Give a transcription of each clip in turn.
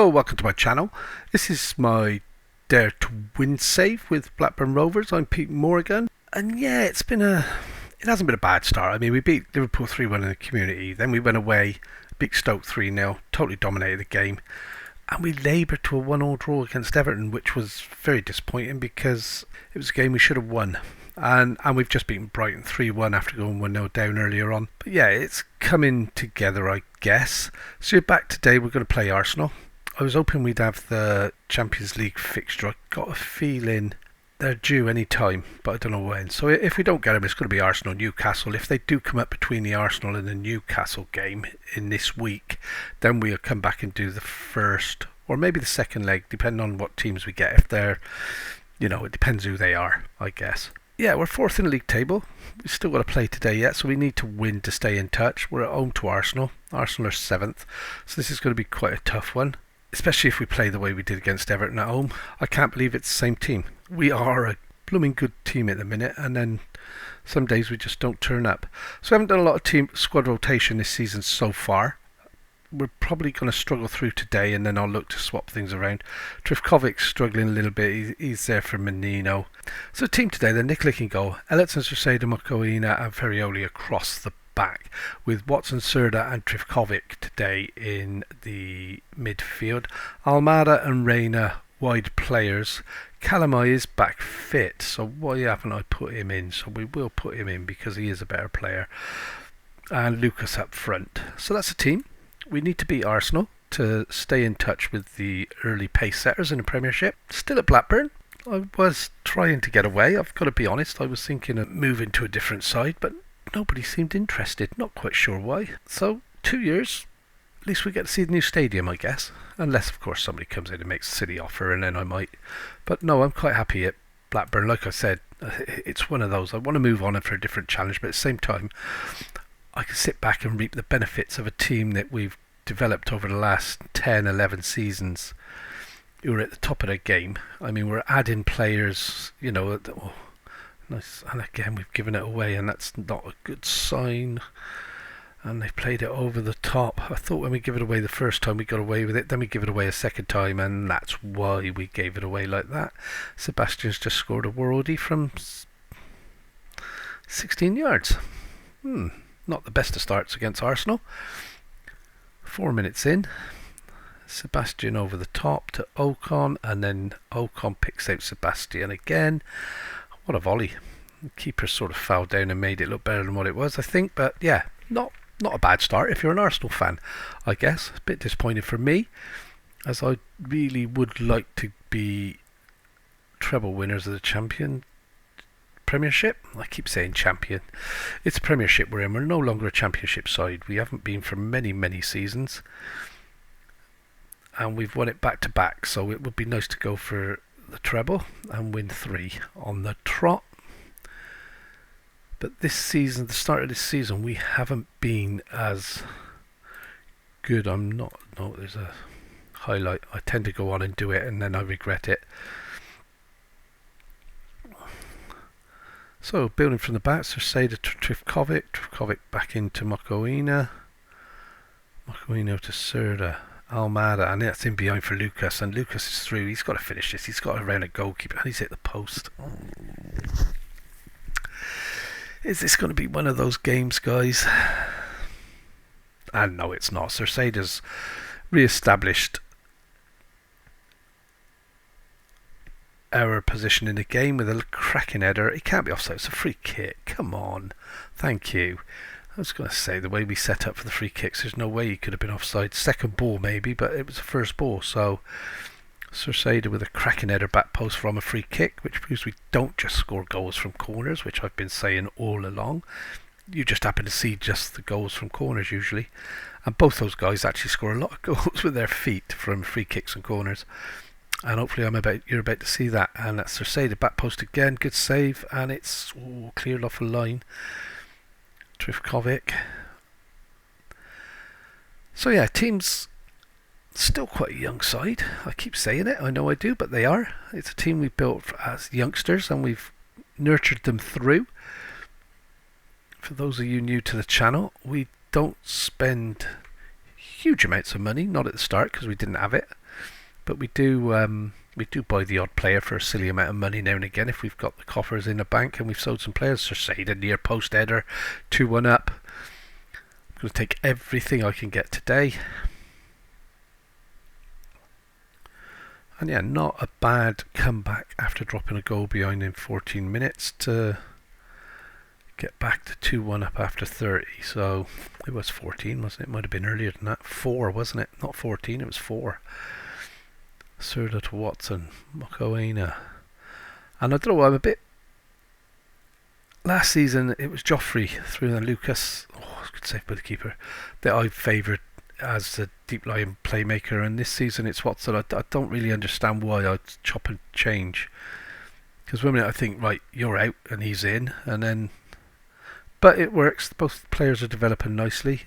Hello, welcome to my channel. This is my Dare to Win save with Blackburn Rovers. I'm Pete Morgan, and yeah, it hasn't been a bad start. I mean, we beat Liverpool 3-1 in the community, then we went away, beat Stoke 3-0, totally dominated the game, and we laboured to a 1-1 draw against Everton, which was very disappointing because it was a game we should have won. And we've just beaten Brighton 3-1 after going 1-0 down earlier on. But yeah, it's coming together, I guess. So you're back today, we're going to play Arsenal. I was hoping we'd have the Champions League fixture. I got a feeling they're due any time, but I don't know when. So if we don't get them, it's going to be Arsenal Newcastle. If they do come up between the Arsenal and the Newcastle game in this week, then we'll come back and do the first or maybe the second leg, depending on what teams we get. If they're, it depends who they are, I guess. Yeah, we're fourth in the league table. We've still got to play today yet, so we need to win to stay in touch. We're at home to Arsenal. Arsenal are 7th, so this is going to be quite a tough one, especially if we play the way we did against Everton at home. I can't believe it's the same team. We are a blooming good team at the minute, and then some days we just don't turn up. So we haven't done a lot of team squad rotation this season so far. We're probably going to struggle through today, and then I'll look to swap things around. Trifkovic's struggling a little bit. He's there for Menino. So the team today, they're Nick in goal, Ellison, Soseda, Mokoina and Ferrioli across the back, with Watson, Serda and Trifkovic today in the midfield. Almada and Reina wide players. Calamai is back fit, so why haven't I put him in? So we will put him in because he is a better player. And Lucas up front. So that's the team. We need to beat Arsenal to stay in touch with the early pace setters in the Premiership. Still at Blackburn. I was trying to get away, I've got to be honest. I was thinking of moving to a different side, but nobody seemed interested. Not quite sure why. So 2 years, at least we get to see the new stadium, I guess. Unless, of course, somebody comes in and makes a silly offer, and then I might. But no, I'm quite happy at Blackburn. Like I said, it's one of those. I want to move on for a different challenge, but at the same time, I can sit back and reap the benefits of a team that we've developed over the last 10, 11 seasons who are at the top of their game. I mean, we're adding players, nice, and again, we've given it away, and that's not a good sign. And they've played it over the top. I thought when we give it away the first time, we got away with it. Then we give it away a second time, and that's why we gave it away like that. Sebastian's just scored a worldie from 16 yards. Not the best of starts against Arsenal. 4 minutes in, Sebastian over the top to Ocon, and then Ocon picks out Sebastian again. What a volley. The keeper sort of fell down and made it look better than what it was, I think. But yeah, not a bad start if you're an Arsenal fan, I guess. A bit disappointed for me, as I really would like to be treble winners of the Premiership. I keep saying champion. It's a Premiership we're in. We're no longer a Championship side. We haven't been for many, many seasons. And we've won it back to back. So it would be nice to go for the treble and win 3 on the trot. But this season, the start of this season, we haven't been as good. There's a highlight. I tend to go on and do it, and then I regret it. So, building from the back, Soseda to Trifkovic back into Mokoina to Serda, Almada, and that's in behind for Lucas, and Lucas is through. He's got to finish this. He's got to round a goalkeeper, and he's hit the post. Is this going to be one of those games, guys? And no, it's not. Soseda's re-established our position in the game with a cracking header. It can't be offside. It's a free kick. Come on. Thank you. I was going to say, the way we set up for the free kicks, there's no way he could have been offside. Second ball maybe, but it was the first ball. So Soseda with a cracking header back post from a free kick, which proves we don't just score goals from corners, which I've been saying all along. You just happen to see just the goals from corners usually. And both those guys actually score a lot of goals with their feet from free kicks and corners. And hopefully you're about to see that. And that's Soseda back post again. Good save. And it's cleared off a line. Trifkovic. So yeah, team's still quite a young side. I keep saying it. I know I do, but they are. It's a team we built as youngsters, and we've nurtured them through. For those of you new to the channel, we don't spend huge amounts of money. Not at the start because we didn't have it. But we do buy the odd player for a silly amount of money now and again if we've got the coffers in the bank and we've sold some players. Cerceda near post header, 2-1 up. I'm going to take everything I can get today. And yeah, not a bad comeback after dropping a goal behind in 14 minutes to get back to 2-1 up after 30. So it was 14, wasn't it? It might have been earlier than that. 4, wasn't it? Not 14, it was 4. Serda to Watson, Mokoena. And I don't know, I'm a bit... Last season it was Joffrey through the Lucas. Oh, good save by the keeper. That I favoured as a deep lying playmaker, and this season it's Watson. I don't really understand why I chop and change, because one minute I think, right, you're out and he's in, and then but it works. Both players are developing nicely,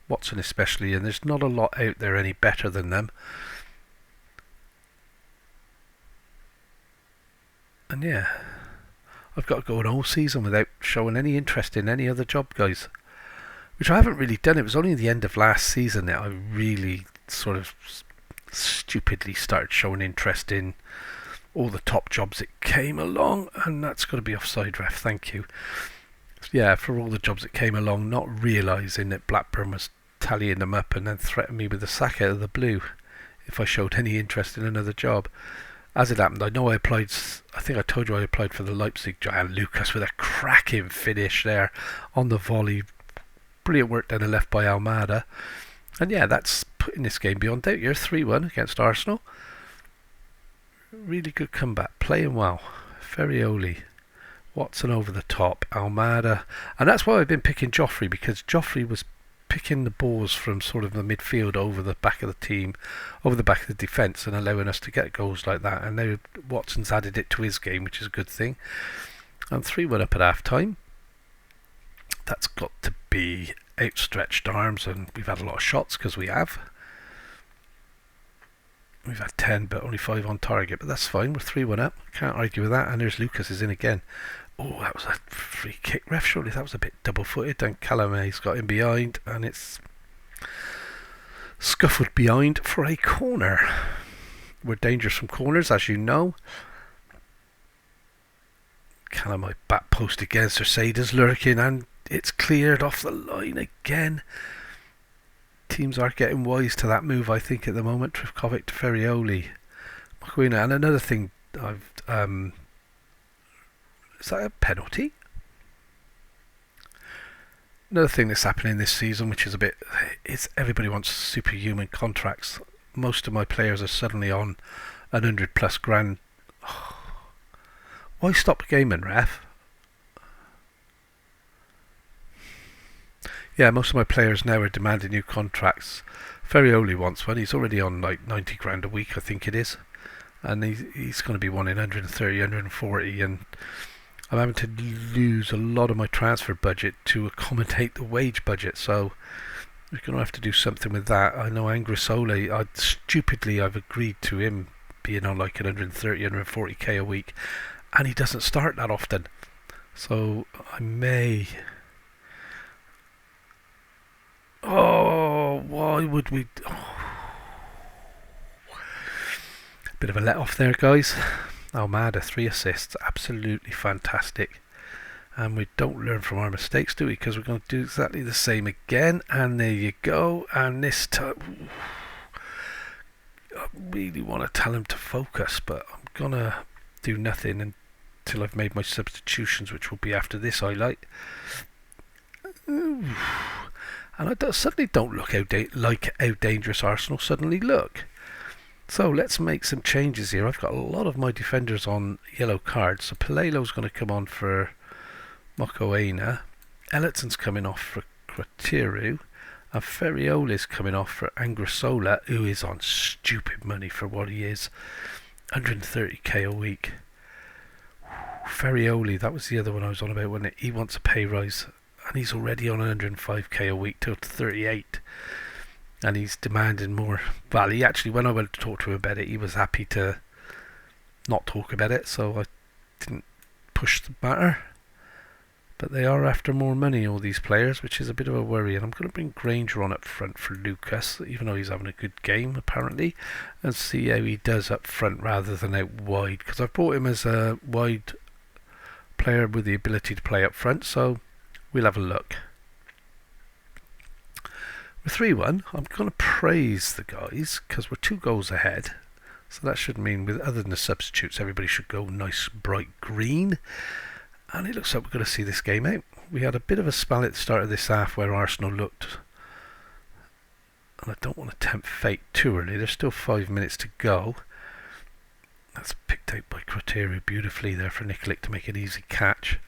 Watson especially, and there's not a lot out there any better than them. And yeah, I've got to go an whole season without showing any interest in any other job, guys, which I haven't really done. It was only the end of last season that I really sort of stupidly started showing interest in all the top jobs that came along, and that's got to be offside ref, thank you. Yeah, for all the jobs that came along, not realising that Blackburn was tallying them up and then threatened me with a sack out of the blue if I showed any interest in another job. As it happened, I know I applied, I think I told you I applied for the Leipzig giant Lucas with a cracking finish there on the volley. Brilliant work down the left by Almada. And yeah, that's putting this game beyond doubt. You're 3-1 against Arsenal. Really good comeback, playing well. Ferrioli, Watson over the top, Almada. And that's why I've been picking Joffrey, because Joffrey was picking the balls from sort of the midfield over the back of the team, over the back of the defence, and allowing us to get goals like that. And now Watson's added it to his game, which is a good thing. And 3-1 up at half time. That's got to be outstretched arms, and we've had a lot of shots because we have. We've had 10 but only 5 on target, but that's fine. We're 3-1 up, can't argue with that. And there's Lucas is in again. Oh, that was a free kick, ref. Surely that was a bit double-footed. Then Calame's got in behind, and it's scuffled behind for a corner. We're dangerous from corners, as you know. Calame back post again. Cerceda's lurking, and it's cleared off the line again. Teams are getting wise to that move, I think, at the moment. Trifkovic to Ferrioli, Mokoena. And another thing, is that a penalty? Another thing that's happening this season, which is a bit, is everybody wants superhuman contracts. Most of my players are suddenly on 100+ grand. Why stop the game, ref? Yeah, most of my players now are demanding new contracts. Ferrioli wants one. He's already on like 90 grand a week, I think it is. And he's going to be wanting 130, 140, and I'm having to lose a lot of my transfer budget to accommodate the wage budget, so we're going to have to do something with that. I know Angrisole, I've agreed to him being on like 130, 140k a week, and he doesn't start that often. So I may... Oh, why would we... Bit of a let off there, guys. Almada, 3 assists, absolutely fantastic. And we don't learn from our mistakes, do we? Because we're going to do exactly the same again. And there you go. And this time, I really want to tell him to focus, but I'm going to do nothing until I've made my substitutions, which will be after this highlight. And I suddenly don't look like how dangerous Arsenal suddenly look. So let's make some changes here. I've got a lot of my defenders on yellow cards. So Palelo's going to come on for Mokoena. Ellerton's coming off for Kratiru. And Ferrioli's coming off for Angrisole, who is on stupid money for what he is. 130k a week. Ferrioli, that was the other one I was on about, wasn't it? He wants a pay rise. And he's already on 105k a week to 38. And he's demanding more. Well, he actually, when I went to talk to him about it, he was happy to not talk about it, so I didn't push the matter. But they are after more money, all these players, which is a bit of a worry. And I'm going to bring Granger on up front for Lucas, even though he's having a good game, apparently, and see how he does up front rather than out wide. Because I've brought him as a wide player with the ability to play up front, so we'll have a look. With 3-1, I'm going to praise the guys, because we're 2 goals ahead. So that should mean, with other than the substitutes, everybody should go nice bright green. And it looks like we're going to see this game out. We had a bit of a spell at the start of this half where Arsenal looked, and I don't want to tempt fate too early. There's still 5 minutes to go. That's picked out by Criteria beautifully there for Nikolic to make an easy catch.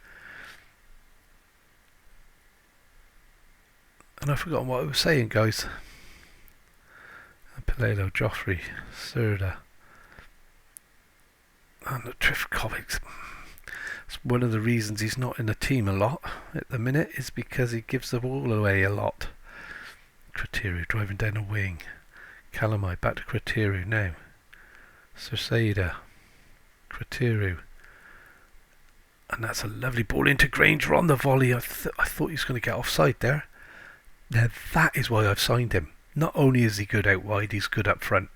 And I've forgotten what I was saying, guys. Pilelo, Joffrey, Serda, and the Trifkovics. It's one of the reasons he's not in the team a lot at the minute is because he gives the ball away a lot. Criteria driving down a wing. Calamai back to Criteria now. Cerseda. Criteria. And that's a lovely ball into Granger on the volley. I thought he was going to get offside there. Now that is why I've signed him. Not only is he good out wide, he's good up front.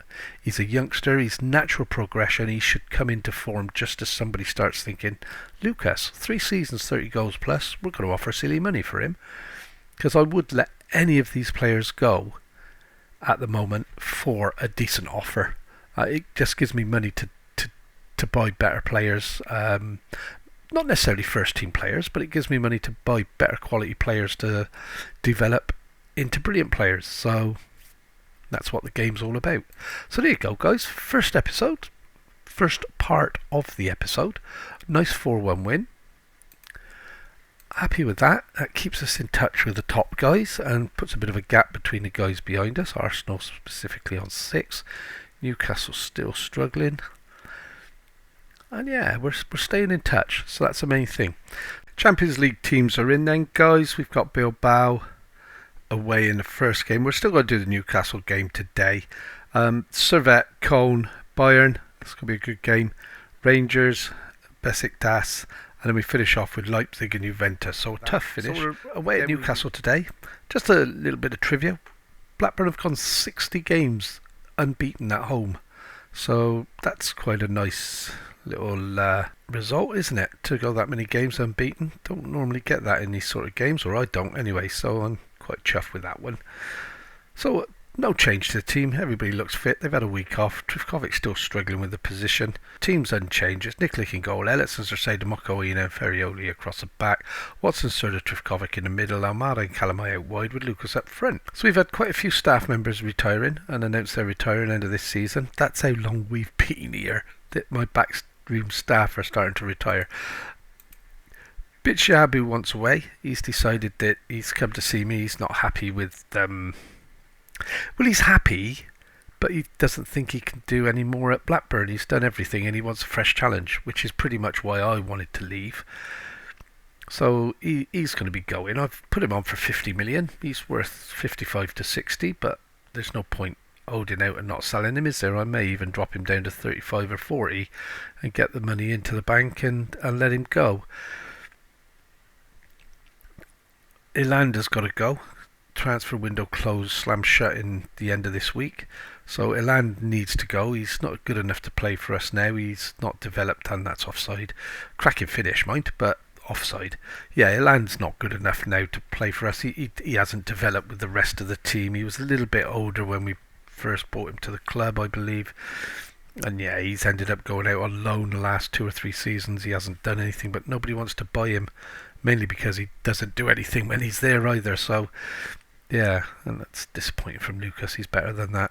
He's a youngster, he's natural progression, he should come into form just as somebody starts thinking, Lucas, 3 seasons, 30 goals plus, we're going to offer silly money for him. Because I would let any of these players go at the moment for a decent offer. It just gives me money to buy better players. Not necessarily first team players, but it gives me money to buy better quality players to develop into brilliant players. So that's what the game's all about. So there you go, guys. First part of the episode. Nice 4-1 win. Happy with that. That keeps us in touch with the top guys and puts a bit of a gap between the guys behind us. Arsenal specifically on 6. Newcastle still struggling. And yeah, we're staying in touch. So that's the main thing. Champions League teams are in then, guys. We've got Bilbao away in the first game. We're still going to do the Newcastle game today. Servette, Cologne, Bayern. It's going to be a good game. Rangers, Besiktas, and then we finish off with Leipzig and Juventus. So a tough finish. So we're away at Newcastle today. Just a little bit of trivia. Blackburn have gone 60 games unbeaten at home. So that's quite a nice little result, isn't it? To go that many games unbeaten. Don't normally get that in these sort of games, or I don't anyway. So I'm quite chuffed with that one. So no change to the team. Everybody looks fit. They've had a week off. Trifkovic's still struggling with the position. Team's unchanged. It's Nikolic in goal. Ellison, Cersei, Mokoina and Ferrioli across the back. Watson, Serda, Trifkovic in the middle. Almada and Calamai out wide with Lucas up front. So we've had quite a few staff members retiring and announced they're retiring end of this season. That's how long we've been here. That my backroom staff are starting to retire. Bitshabu wants away. He's decided that he's come to see me. He's not happy with well, he's happy, but he doesn't think he can do any more at Blackburn. He's done everything and he wants a fresh challenge, which is pretty much why I wanted to leave. So he's going to be going. I've put him on for 50 million. He's worth 55 to 60, but there's no point holding out and not selling him, is there? I may even drop him down to 35 or 40 and get the money into the bank and let him go. Ilanda's got to go. Transfer window closed, slammed shut in the end of this week. So Eland needs to go. He's not good enough to play for us now. He's not developed, and that's offside. Cracking finish, mind, but offside. Yeah, Eland's not good enough now to play for us. He hasn't developed with the rest of the team. He was a little bit older when we first brought him to the club, I believe. And yeah, he's ended up going out on loan the last 2 or 3 seasons. He hasn't done anything, but nobody wants to buy him, mainly because he doesn't do anything when he's there either. So yeah, and that's disappointing from Lucas. He's better than that.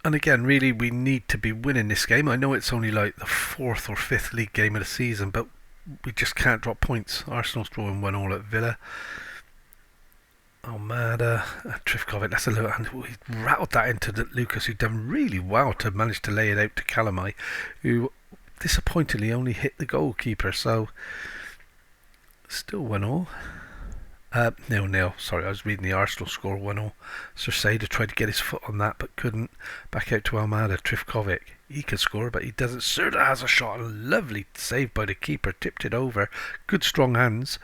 And again, really, we need to be winning this game. I know it's only like the 4th or 5th league game of the season, but we just can't drop points. Arsenal's drawing 1-1 at Villa. Almada, Trifkovic, that's a little, and he rattled that into Lucas, who'd done really well to manage to lay it out to Calamai, who disappointingly only hit the goalkeeper. So still 1-0. 0-0. Sorry, I was reading the Arsenal score 1-0. Cersei tried to get his foot on that but couldn't. Back out to Almada. Trifkovic. he could score, but he doesn't. Serda has a shot, a lovely save by the keeper, tipped it over. Good strong hands.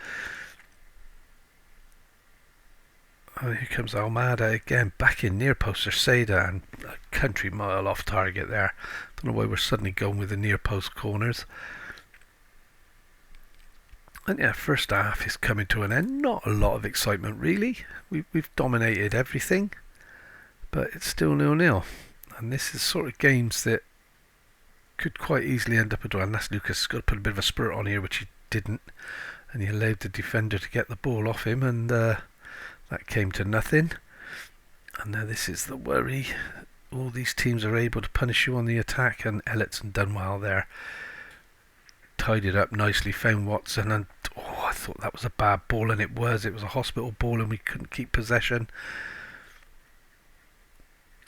Oh, here comes Almada again, back in near post. Seda and a country mile off target there. Don't know why we're suddenly going with the near post corners. And yeah, first half is coming to an end. Not a lot of excitement really. We've dominated everything, but it's still 0-0. And this is sort of games that could quite easily end up a draw. Unless Lucas got to put a bit of a spurt on here, which he didn't, and he allowed the defender to get the ball off him, and that came to nothing. And now this is the worry. All these teams are able to punish you on the attack, and Elliotson done well there. Tied it up nicely, found Watson, and I thought that was a bad ball, and it was a hospital ball, and we couldn't keep possession.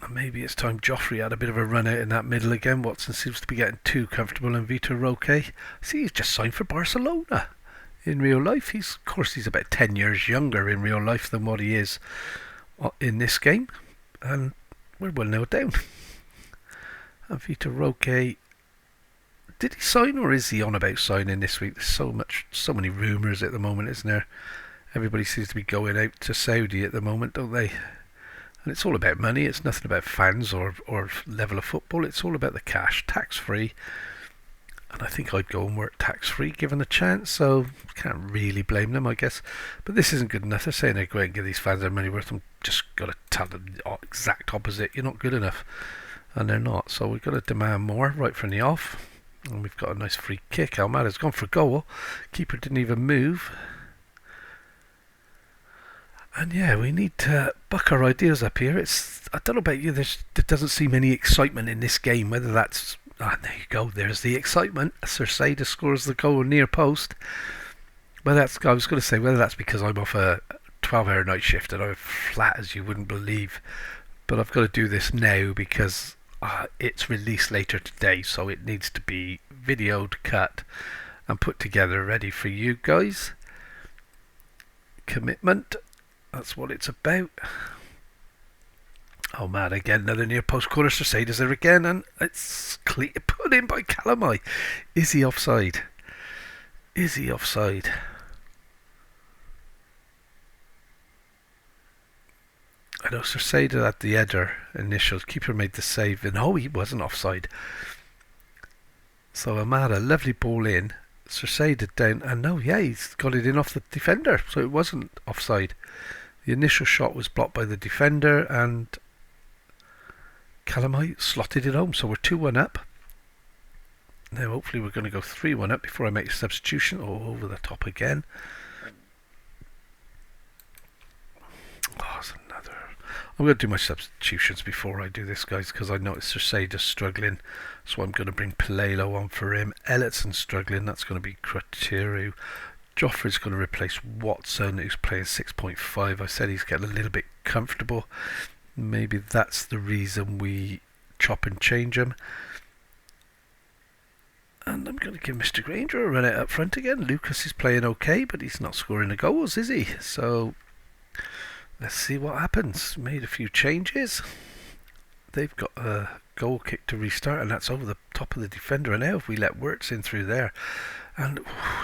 And maybe it's time Joffrey had a bit of a run out in that middle again. Watson seems to be getting too comfortable, and Vitor Roque, see, he's just signed for Barcelona. In real life, he's about 10 years younger in real life than what he is in this game, and we're 1-0 down. And Vitor Roque, did he sign, or is he on about signing this week? There's so many rumours at the moment, isn't there? Everybody seems to be going out to Saudi at the moment, don't they? And it's all about money. It's nothing about fans or level of football. It's all about the cash, tax-free. And I think I'd go and work tax-free given a chance, so can't really blame them, I guess. But this isn't good enough. They're saying they're going to give these fans their money worth. I'm just got to tell them the exact opposite. You're not good enough. And they're not. So we've got to demand more right from the off. And we've got a nice free kick. Almada's gone for a goal. Keeper didn't even move. And yeah, we need to buck our ideas up here. I don't know about you, there doesn't seem any excitement in this game, whether that's... there you go, there's the excitement. Cersei scores the goal near post. I was going to say, whether that's because I'm off a 12-hour night shift and I'm flat as you wouldn't believe. But I've got to do this now because it's released later today, so it needs to be videoed, cut, and put together ready for you guys. Commitment. That's what it's about. Oh man, again, another near post corner. Cersei's there again, and it's clear, put in by Calamai. Is he offside? Is he offside? I know Cersei had the header initials. Keeper made the save, and he wasn't offside. So Amada, lovely ball in. Cersei did down, and he's got it in off the defender, so it wasn't offside. The initial shot was blocked by the defender, and Calamai slotted it home, so we're 2-1 up. Now hopefully we're going to go 3-1 up before I make a substitution. Over the top again. It's another... I'm going to do my substitutions before I do this, guys, because I noticed Cersei just struggling, so I'm going to bring Palelo on for him. Elliotson's struggling, that's going to be Kratiru. Joffrey's going to replace Watson, who's playing 6.5. I said he's getting a little bit comfortable. Maybe that's the reason we chop and change him. And I'm going to give Mr. Granger a run out up front again. Lucas is playing okay, but he's not scoring the goals, is he? So let's see what happens. Made a few changes. They've got a goal kick to restart, and that's over the top of the defender. And now if we let Wirtz in through there, and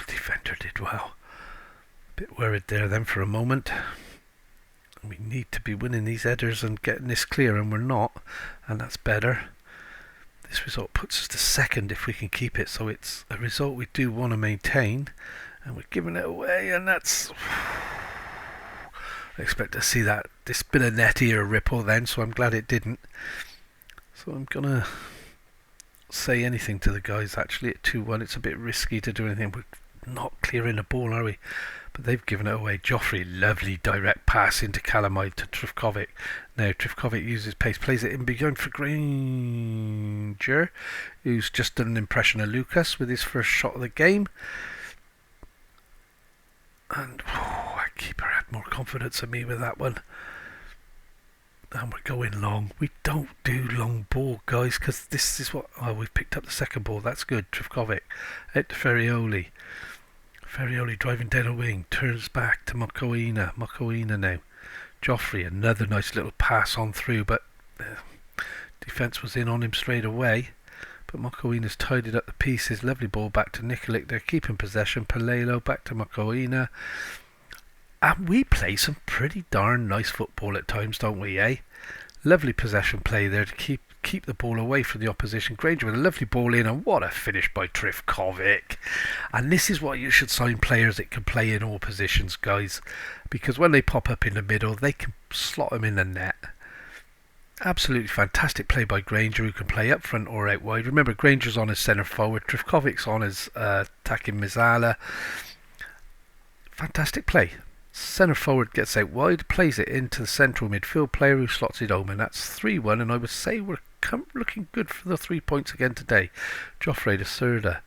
defender did well. Bit worried there then for a moment. We need to be winning these headers and getting this clear, and we're not, and that's better. This result puts us to second if we can keep it, so it's a result we do want to maintain, and we're giving it away, and that's... I expect to see that this bit of net ear ripple then, so I'm glad it didn't. So I'm gonna say anything to the guys actually at 2-1. It's a bit risky to do anything. We're not clearing the ball, are we? But they've given it away. Joffrey, lovely direct pass into Calamai to Trifkovic. Now Trifkovic uses pace, plays it in behind for Granger, who's just done an impression of Lucas with his first shot of the game. And our keeper had more confidence in me with that one. And we're going long. We don't do long ball, guys, because this is what... we've picked up the second ball. That's good. Trifkovic out to Ferrioli. Ferrioli driving down a wing. Turns back to Mokoina. Mokoina now. Joffrey, another nice little pass on through, but defence was in on him straight away. But Mokoina's tidied up the pieces. Lovely ball back to Nikolic. They're keeping possession. Palelo back to Mokoina. And we play some pretty darn nice football at times, don't we, eh? Lovely possession play there to keep the ball away from the opposition. Granger with a lovely ball in, and what a finish by Trifkovic. And this is what you should sign players that can play in all positions, guys, because when they pop up in the middle, they can slot them in the net. Absolutely fantastic play by Granger, who can play up front or out wide. Remember, Granger's on as centre forward, Trifkovic's on as attacking Mizala. Fantastic play. Centre forward gets out wide, plays it into the central midfield player who slots it home, and that's 3-1. And I would say we're looking good for the 3 points again today. Joffrey de Serda.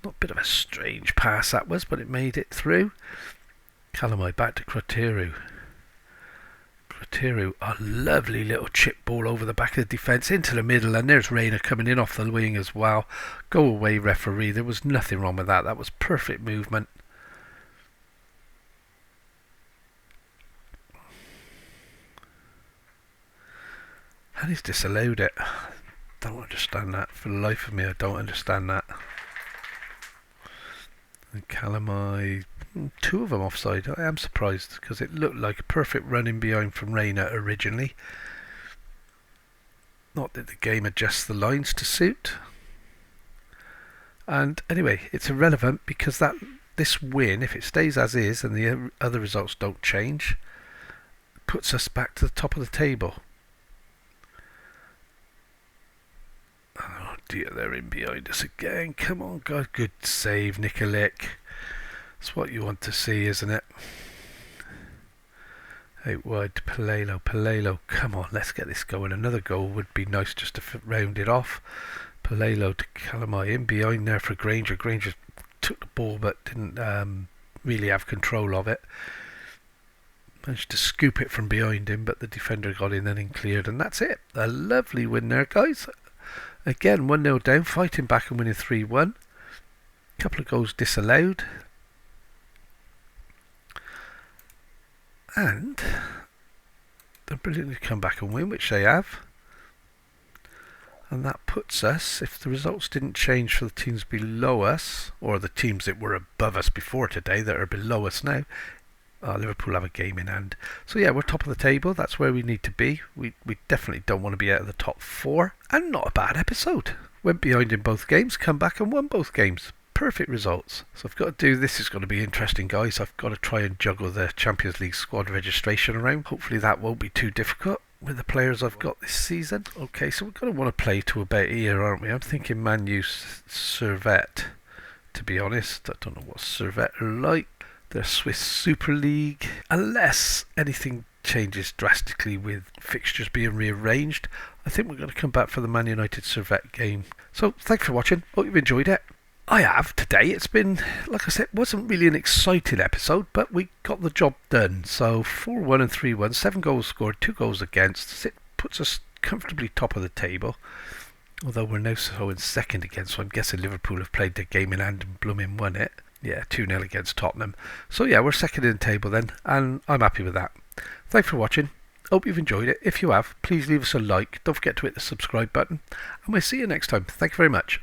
Not a bit of a strange pass that was, but it made it through. Calamai back to Kroteru. Kroteru, a lovely little chip ball over the back of the defence into the middle, and there's Rayner coming in off the wing as well. Go away, referee. There was nothing wrong with that. That was perfect movement. And he's disallowed it. Don't understand that. For the life of me, I don't understand that. And Calamai, 2 of them offside. I am surprised because it looked like a perfect run in behind from Rayner originally. Not that the game adjusts the lines to suit. And anyway, it's irrelevant because this win, if it stays as is and the other results don't change, puts us back to the top of the table. Oh dear, they're in behind us again. Come on, God. Good save, Nikolic. That's what you want to see, isn't it? Out wide to Palelo. Palelo, come on, let's get this going. Another goal would be nice just to round it off. Palelo to Calamai, in behind there for Granger. Granger took the ball but didn't really have control of it. Managed to scoop it from behind him, but the defender got in and cleared, and that's it. A lovely win there, guys. Again, 1-0 down, fighting back and winning 3-1. Couple of goals disallowed. And they're brilliantly come back and win, which they have. And that puts us, if the results didn't change for the teams below us, or the teams that were above us before today that are below us now, Liverpool have a game in hand. So yeah, we're top of the table. That's where we need to be. We definitely don't want to be out of the top 4. And not a bad episode. Went behind in both games, come back and won both games. Perfect results. So I've got to do this. Is going to be interesting, guys. I've got to try and juggle the Champions League squad registration around. Hopefully that won't be too difficult with the players I've got this season. Okay, so we're going to want to play to about here, aren't we? I'm thinking Man U Servette, to be honest. I don't know what Servette are like. They're Swiss Super League. Unless anything changes drastically with fixtures being rearranged, I think we're going to come back for the Man United Servette game. So thanks for watching. Hope you've enjoyed it. I have today. It's been, like I said, wasn't really an exciting episode, but we got the job done. So 4-1 and 3-1, 7 goals scored, 2 goals against. It puts us comfortably top of the table. Although we're now so in second again, so I'm guessing Liverpool have played their game in hand and blooming won it. Yeah, 2-0 against Tottenham. So yeah, we're second in the table then, and I'm happy with that. Thanks for watching. Hope you've enjoyed it. If you have, please leave us a like. Don't forget to hit the subscribe button, and we'll see you next time. Thank you very much.